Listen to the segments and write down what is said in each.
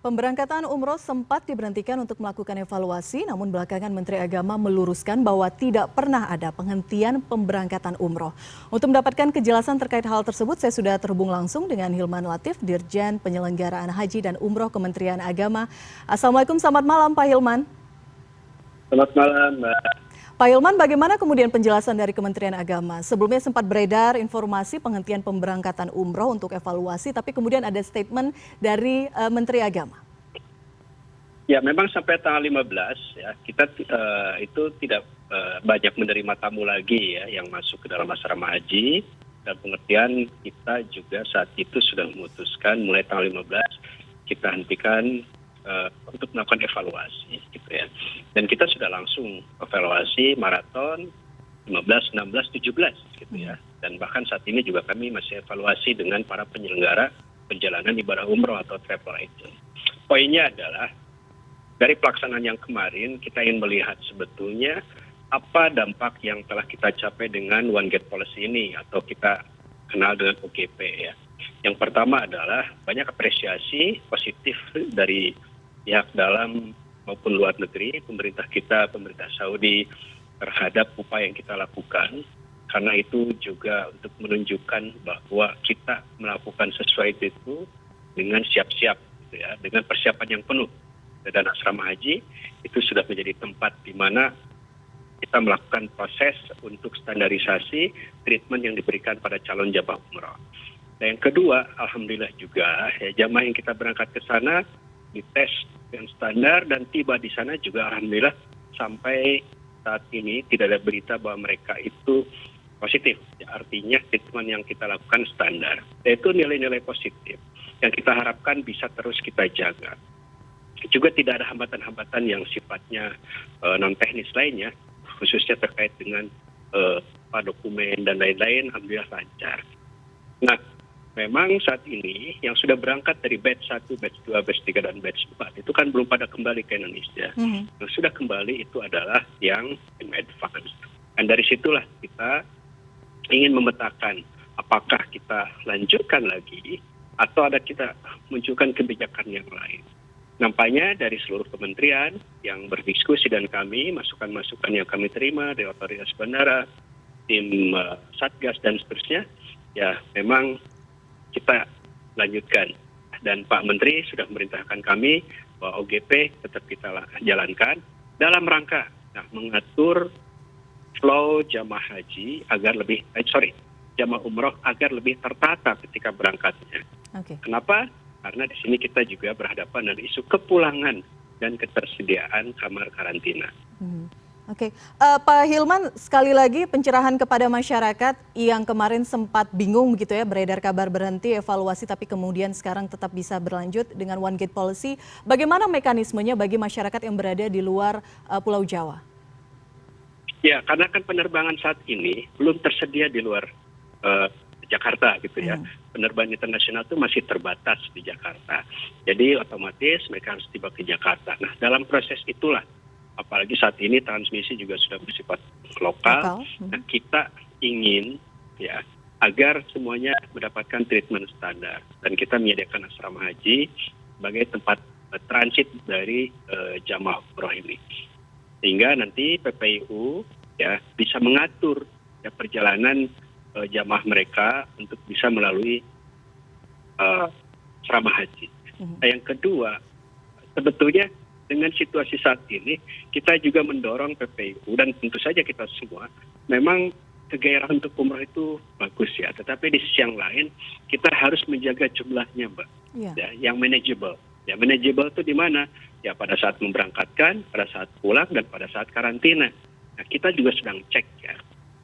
Pemberangkatan umroh sempat diberhentikan untuk melakukan evaluasi, namun belakangan Menteri Agama meluruskan bahwa tidak pernah ada penghentian pemberangkatan umroh. Untuk mendapatkan kejelasan terkait hal tersebut, saya sudah terhubung langsung dengan Hilman Latif, Dirjen Penyelenggaraan Haji dan Umroh Kementerian Agama. Assalamualaikum, selamat malam Pak Hilman. Selamat malam, Mbak. Pak Hilman, bagaimana kemudian penjelasan dari Kementerian Agama? Sebelumnya sempat beredar informasi penghentian pemberangkatan umroh untuk evaluasi, tapi kemudian ada statement dari Menteri Agama. Ya, memang sampai tanggal 15 ya kita itu tidak banyak menerima tamu lagi ya yang masuk ke dalam asrama haji, dan pengertian kita juga saat itu sudah memutuskan mulai tanggal 15 kita hentikan untuk melakukan evaluasi gitu ya. Dan kita sudah langsung evaluasi maraton 15, 16, 17 gitu ya. Dan bahkan saat ini juga kami masih evaluasi dengan para penyelenggara perjalanan ibadah umroh atau travel agent. Poinnya adalah dari pelaksanaan yang kemarin kita ingin melihat sebetulnya apa dampak yang telah kita capai dengan One Gate Policy ini atau kita kenal dengan OGP ya. Yang pertama adalah banyak apresiasi positif dari pihak dalam maupun luar negeri, pemerintah kita, pemerintah Saudi terhadap upaya yang kita lakukan. Karena itu juga untuk menunjukkan bahwa kita melakukan sesuai itu dengan siap-siap, gitu ya, dengan persiapan yang penuh. Dan asrama haji itu sudah menjadi tempat di mana kita melakukan proses untuk standarisasi treatment yang diberikan pada calon jamaah umroh. Dan yang kedua, alhamdulillah juga ya, jamaah yang kita berangkat ke sana dites dengan standar dan tiba di sana juga alhamdulillah sampai saat ini tidak ada berita bahwa mereka itu positif. Ya, artinya treatment yang kita lakukan standar. Yaitu nilai-nilai positif yang kita harapkan bisa terus kita jaga. Juga tidak ada hambatan-hambatan yang sifatnya non-teknis lainnya, khususnya terkait dengan dokumen dan lain-lain, alhamdulillah lancar. Nah, memang saat ini yang sudah berangkat dari batch 1, batch 2, batch 3, dan batch 4 itu kan belum pada kembali ke Indonesia. Yang sudah kembali itu adalah yang in advance. Dan dari situlah kita ingin memetakan apakah kita lanjutkan lagi atau ada kita munculkan kebijakan yang lain. Nampaknya dari seluruh kementerian yang berdiskusi dan kami, masukan-masukan yang kami terima dari otoritas bandara, tim Satgas dan seterusnya, ya memang kita lanjutkan. Dan Pak Menteri sudah memerintahkan kami bahwa OGP tetap kita jalankan dalam rangka mengatur flow jamaah haji agar lebih, jamaah umroh agar lebih tertata ketika berangkatnya. Okay. Kenapa? Karena di sini kita juga berhadapan dengan isu kepulangan dan ketersediaan kamar karantina. Oke, Pak Hilman, sekali lagi pencerahan kepada masyarakat yang kemarin sempat bingung begitu ya, beredar kabar berhenti evaluasi tapi kemudian sekarang tetap bisa berlanjut dengan One Gate Policy. Bagaimana mekanismenya bagi masyarakat yang berada di luar Pulau Jawa? Ya, karena kan penerbangan saat ini belum tersedia di luar Jakarta gitu ya. Penerbangan internasional itu masih terbatas di Jakarta. Jadi otomatis mereka harus tiba ke Jakarta. Nah, dalam proses itulah, apalagi saat ini transmisi juga sudah bersifat lokal. Nah, kita ingin ya agar semuanya mendapatkan treatment standar, dan kita menyediakan asrama haji sebagai tempat transit dari jamaah umroh ini, sehingga nanti PPIU ya bisa mengatur ya perjalanan jamaah mereka untuk bisa melalui asrama haji. Nah, yang kedua, sebetulnya dengan situasi saat ini, kita juga mendorong PPIU dan tentu saja kita semua, memang kegairahan untuk umroh itu bagus ya, tetapi di sisi yang lain, kita harus menjaga jumlahnya, Mbak. Ya, yang manageable. Ya, manageable itu di mana? Ya, pada saat memberangkatkan, pada saat pulang, dan pada saat karantina. Nah, kita juga sedang cek ya,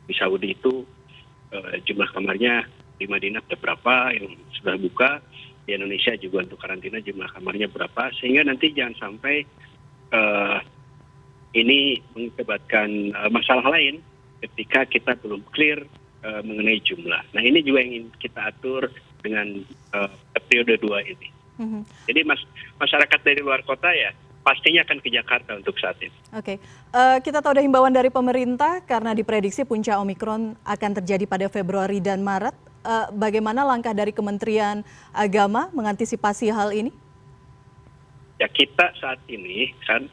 di Saudi itu jumlah kamarnya di Madinah ada berapa yang sudah buka, di Indonesia juga untuk karantina jumlah kamarnya berapa, sehingga nanti jangan sampai ini mengakibatkan masalah lain ketika kita belum clear mengenai jumlah. Nah, ini juga yang ingin kita atur dengan periode 2 ini. Jadi masyarakat dari luar kota ya pastinya akan ke Jakarta untuk saat ini. Oke, kita tahu ada himbauan dari pemerintah karena diprediksi puncak Omikron akan terjadi pada Februari dan Maret. Bagaimana langkah dari Kementerian Agama mengantisipasi hal ini? Ya kita saat ini kan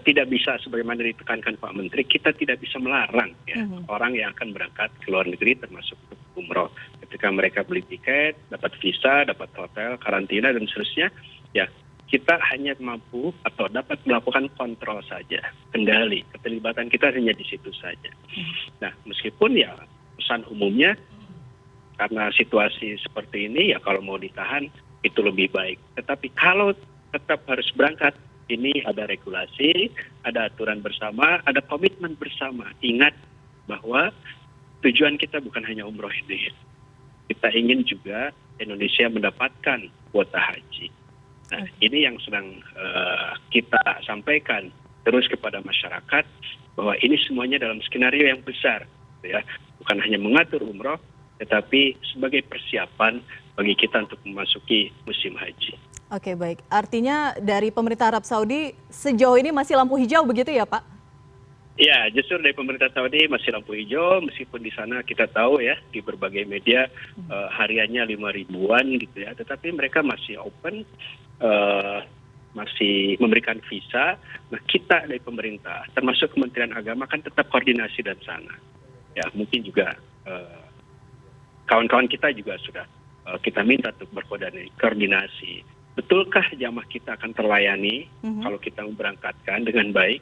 tidak bisa sebagaimana ditekankan Pak Menteri, kita tidak bisa melarang ya orang yang akan berangkat ke luar negeri termasuk untuk umroh. Ketika mereka beli tiket, dapat visa, dapat hotel, karantina dan seterusnya, ya kita hanya mampu atau dapat melakukan kontrol saja, kendali. Keterlibatan kita hanya di situ saja. Nah, meskipun ya pesan umumnya karena situasi seperti ini ya kalau mau ditahan itu lebih baik. Tetapi kalau tetap harus berangkat, ini ada regulasi, ada aturan bersama, ada komitmen bersama. Ingat bahwa tujuan kita bukan hanya umroh ini. Kita ingin juga Indonesia mendapatkan kuota haji. Nah, ini yang sedang kita sampaikan terus kepada masyarakat bahwa ini semuanya dalam skenario yang besar, ya. Bukan hanya mengatur umroh, tetapi sebagai persiapan bagi kita untuk memasuki musim haji. Oke, baik. Artinya dari pemerintah Arab Saudi sejauh ini masih lampu hijau begitu ya, Pak? Ya, justru dari pemerintah Saudi masih lampu hijau, meskipun di sana kita tahu ya di berbagai media hariannya 5.000-an gitu ya, tetapi mereka masih open, masih memberikan visa. Nah, kita dari pemerintah, termasuk Kementerian Agama kan tetap koordinasi dan sana. Ya, mungkin juga kawan-kawan kita juga sudah kita minta untuk berkoordinasi. Betulkah jamaah kita akan terlayani kalau kita memberangkatkan dengan baik?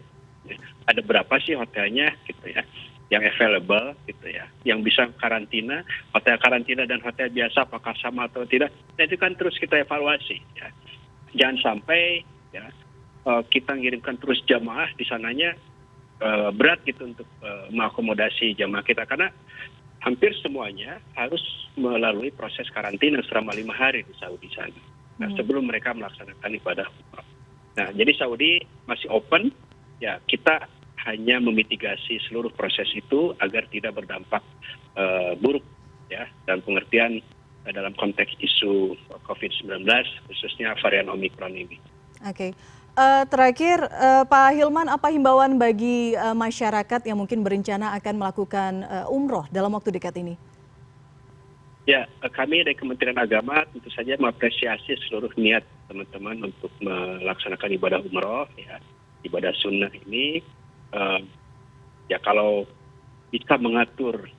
Ada berapa sih hotelnya gitu ya yang available gitu ya, yang bisa karantina, hotel karantina dan hotel biasa apakah sama atau tidak? Nah, itu kan terus kita evaluasi ya. Jangan sampai ya kita ngirimkan terus jamaah di sananya berat gitu untuk mengakomodasi jamaah kita, karena hampir semuanya harus melalui proses karantina selama 5 hari di Saudi sana. Nah, sebelum mereka melaksanakan ibadah umrah. Nah, jadi Saudi masih open, ya kita hanya memitigasi seluruh proses itu agar tidak berdampak buruk, ya, dalam pengertian dalam konteks isu COVID-19, khususnya varian Omikron ini. Oke. Terakhir, Pak Hilman, apa himbauan bagi masyarakat yang mungkin berencana akan melakukan umroh dalam waktu dekat ini? Ya, kami dari Kementerian Agama tentu saja mengapresiasi seluruh niat teman-teman untuk melaksanakan ibadah umroh, ya, ibadah sunnah ini. Ya kalau bisa mengatur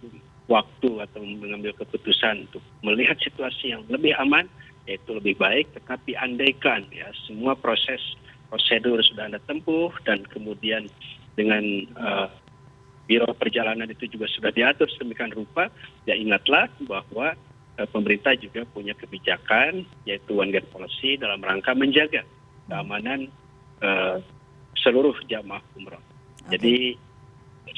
waktu atau mengambil keputusan untuk melihat situasi yang lebih aman, yaitu lebih baik. Tetapi andaikan ya semua prosedur sudah Anda tempuh dan kemudian dengan Biro Perjalanan itu juga sudah diatur sedemikian rupa, ya ingatlah bahwa pemerintah juga punya kebijakan, yaitu One Gate Policy dalam rangka menjaga keamanan seluruh jamaah umroh. Jadi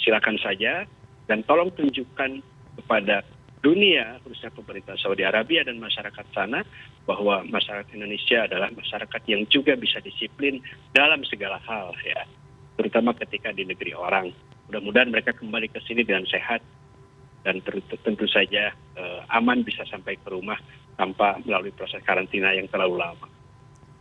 silakan saja dan tolong tunjukkan kepada dunia, khususnya pemerintah Saudi Arabia dan masyarakat sana, bahwa masyarakat Indonesia adalah masyarakat yang juga bisa disiplin dalam segala hal, ya, terutama ketika di negeri orang. Mudah-mudahan mereka kembali ke sini dengan sehat dan tentu saja aman bisa sampai ke rumah tanpa melalui proses karantina yang terlalu lama.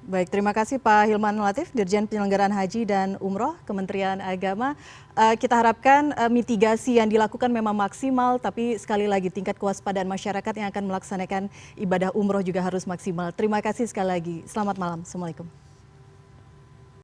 Baik, terima kasih Pak Hilman Latif, Dirjen Penyelenggaraan Haji dan Umroh, Kementerian Agama. Kita harapkan mitigasi yang dilakukan memang maksimal, tapi sekali lagi tingkat kewaspadaan masyarakat yang akan melaksanakan ibadah umroh juga harus maksimal. Terima kasih sekali lagi. Selamat malam. Assalamualaikum.